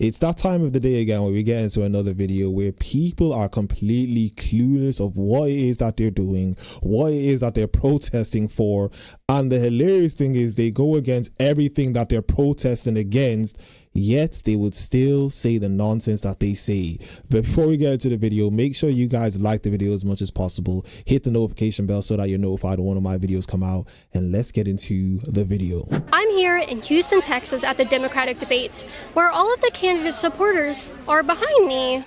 It's that time of the day again where we get into another video where people are completely clueless of what it is that they're doing, what it is that they're protesting for, and the hilarious thing is they go against everything that they're protesting against, yet they would still say the nonsense that they say. But before we get into the video, make sure you guys like the video as much as possible, hit the notification bell so that you're notified when one of my videos come out, and let's get into the video. I'm here in Houston, Texas at the Democratic debates, where all of the candidate supporters are behind me.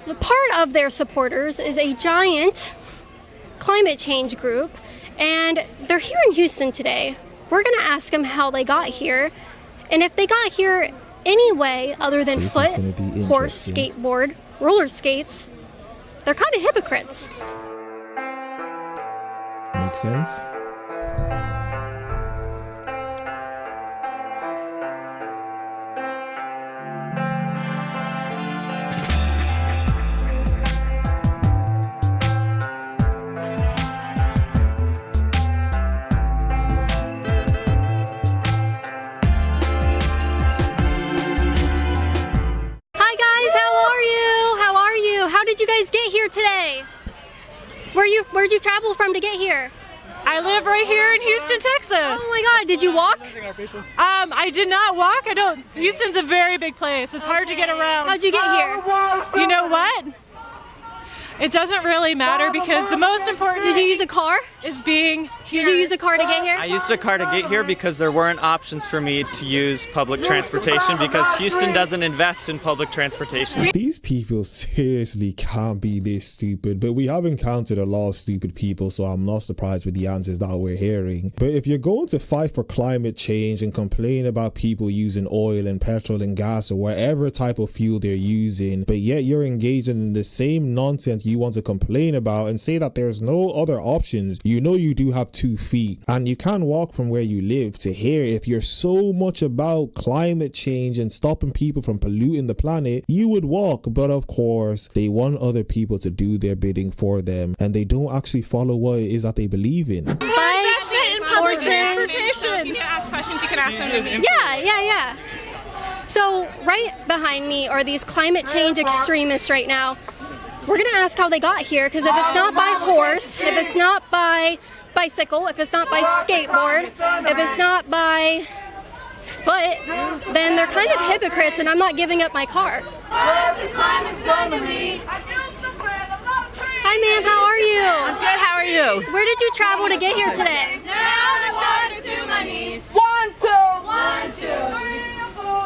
The part of their supporters is a giant climate change group, and they're here in Houston today. We're gonna ask them how they got here, and if they got here any way other than foot, horse, skateboard, roller skates. They're kind of hypocrites. Makes sense? How did you guys get here today? Where'd you travel from to get here? I live right here in Houston, Texas. Oh my God, did you walk? I did not walk. Houston's a very big place. It's hard to get around. How'd you get here? You know what? It doesn't really matter because the most important Did you use a car? Is being here. Did you use a car to get here? I used a car to get here because there weren't options for me to use public transportation because Houston doesn't invest in public transportation. These people seriously can't be this stupid, but we have encountered a lot of stupid people, so I'm not surprised with the answers that we're hearing. But if you're going to fight for climate change and complain about people using oil and petrol and gas or whatever type of fuel they're using, but yet you're engaging in the same nonsense you want to complain about and say that there's no other options, you know you do have 2 feet and you can't walk from where you live to here. If you're so much about climate change and stopping people from polluting the planet, you would walk. But of course they want other people to do their bidding for them and they don't actually follow what it is that they believe in. Bikes, horses. You can ask questions, you can ask them to me. Yeah. So right behind me are these climate change extremists right now. We're gonna ask how they got here, because if it's not by horse, if it's not by bicycle, if it's not by skateboard, if it's not by foot, then they're kind of hypocrites and I'm not giving up my car. Hi ma'am, how are you? I'm good, how are you? Where did you travel to get here today? Now the water to my knees. 1, 2,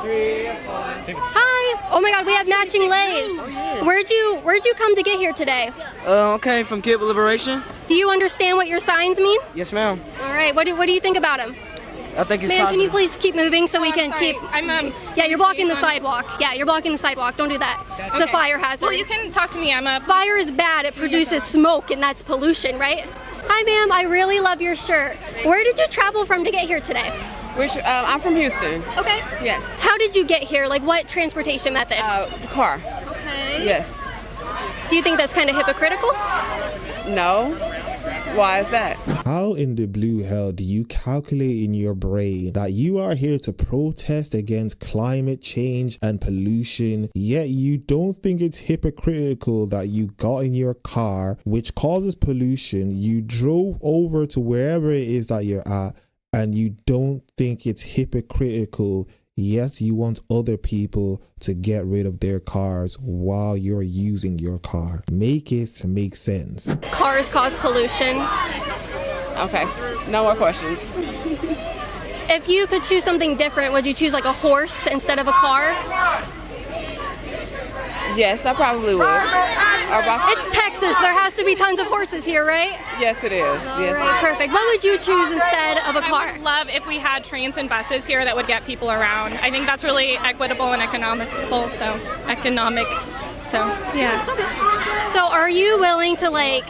3, 4. Hi. Oh my God, we have matching leis. Where'd you come to get here today? Okay, from Kid Liberation. Do you understand what your signs mean? Yes, ma'am. All right. What do you think about them? I think it's Ma'am, positive. can you please keep moving so we can sorry. keep... Yeah, you're blocking the sidewalk. Yeah, you're blocking the sidewalk. Don't do that. It's a fire hazard. Well, you can talk to me. Fire is bad. It produces smoke and that's pollution, right? Hi ma'am, I really love your shirt. Where did you travel from to get here today? I'm from Houston. Okay. Yes. How did you get here? Like what transportation method? The car. Okay. Yes. Do you think that's kind of hypocritical? No. Why is that? How in the blue hell do you calculate in your brain that you are here to protest against climate change and pollution, yet you don't think it's hypocritical that you got in your car, which causes pollution, you drove over to wherever it is that you're at, and you don't think it's hypocritical, yet you want other people to get rid of their cars while you're using your car? Make it make sense. Cars cause pollution. Okay, no more questions. If you could choose something different, would you choose like a horse instead of a car? Yes, I probably would. It's Texas. There has to be tons of horses here, right? Yes, it is. All Yes. right, perfect. What would you choose instead of a car? I would love if we had trains and buses here that would get people around. I think that's really equitable and economical, so yeah. So are you willing to like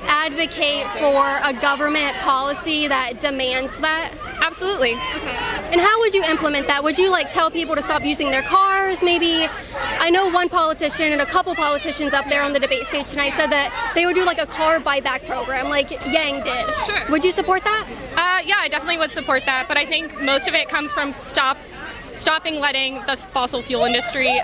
advocate for a government policy that demands that? Absolutely. Okay. And how would you implement that? Would you like tell people to stop using their cars? Maybe, I know one politician and a couple politicians up there on the debate stage tonight said that they would do like a car buyback program like Yang did. Sure. Would you support that? Yeah, I definitely would support that, but I think most of it comes from stop stopping letting the fossil fuel industry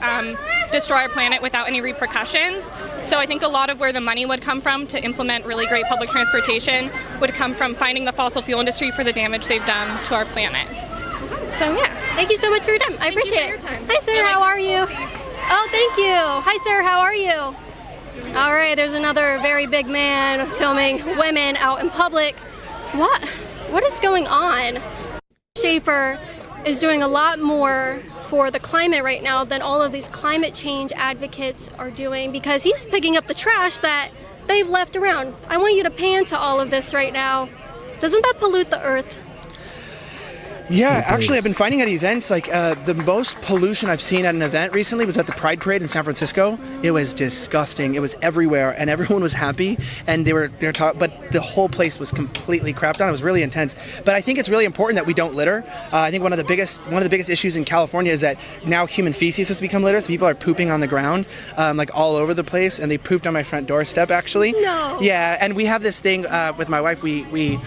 destroy our planet without any repercussions. So I think a lot of where the money would come from to implement really great public transportation would come from finding the fossil fuel industry for the damage they've done to our planet. So yeah. Thank you so much for your time. I appreciate it. Hi sir, how are you? Oh, thank you. Hi sir, how are you? All right, there's another very big man filming women out in public. What is going on? Schaefer is doing a lot more for the climate right now than all of these climate change advocates are doing, because he's picking up the trash that they've left around. I want you to pan to all of this right now. Doesn't that pollute the earth? Yeah, actually, I've been finding at events, like the most pollution I've seen at an event recently was at the Pride Parade in San Francisco. It was disgusting. It was everywhere, and everyone was happy, and they were talking, but the whole place was completely crapped on. It was really intense. But I think it's really important that we don't litter. I think one of the biggest issues in California is that now human feces has become litter. So people are pooping on the ground, like all over the place, and they pooped on my front doorstep actually. No. Yeah, and we have this thing with my wife. We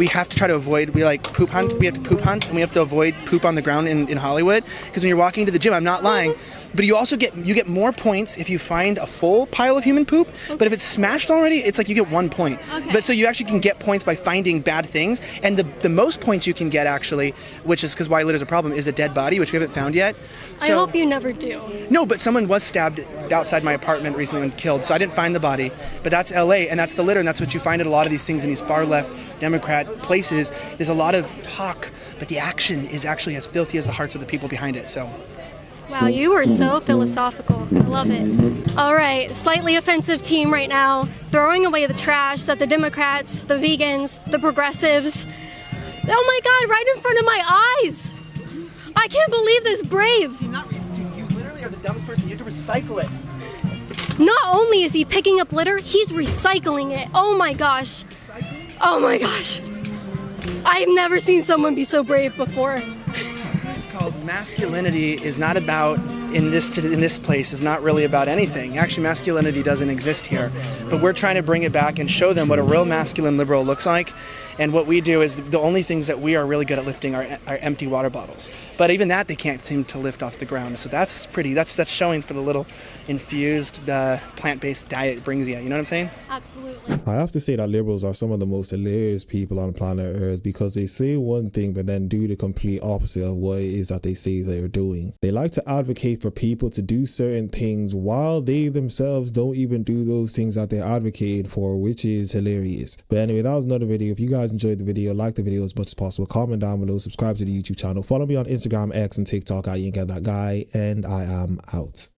have to try to avoid. We like poop hunt. We have to poop hunt. And we have to avoid poop on the ground in Hollywood, because when you're walking to the gym, I'm not lying, but you also get more points if you find a full pile of human poop. Okay. But if it's smashed already, it's like you get 1 point. Okay. But so you actually can get points by finding bad things, and the most points you can get actually, which is because why litter's a problem, is a dead body, which we haven't found yet. So, I hope you never do. No, but someone was stabbed outside my apartment recently and killed, so I didn't find the body. But that's LA, and that's the litter, and that's what you find at a lot of these things in these far left Democrat places. There's a lot of talk, but the action is actually as filthy as the hearts of the people behind it. So. Wow, you are so philosophical. I love it. All right, slightly offensive team right now, throwing away the trash that the Democrats, the vegans, the progressives, oh my God, right in front of my eyes. I can't believe this brave. You literally are the dumbest person. You have to recycle it. Not only is he picking up litter, he's recycling it. Oh my gosh. Oh my gosh. I've never seen someone be so brave before. It's called masculinity is not about, in this place, is not really about anything. Actually, masculinity doesn't exist here. But we're trying to bring it back and show them what a real masculine liberal looks like. And what we do is the only things that we are really good at lifting are empty water bottles. But even that they can't seem to lift off the ground. So that's showing for the little infused plant-based diet it brings you. You know what I'm saying? Absolutely. I have to say that liberals are some of the most hilarious people on planet Earth, because they say one thing but then do the complete opposite of what it is that they say they're doing. They like to advocate for people to do certain things while they themselves don't even do those things that they're advocating for, which is hilarious. But anyway, that was another video. If you guys enjoyed the video, like the video as much as possible, comment down below, subscribe to the YouTube channel, follow me on Instagram, X, and TikTok at YinkaThatGuy, and I am out.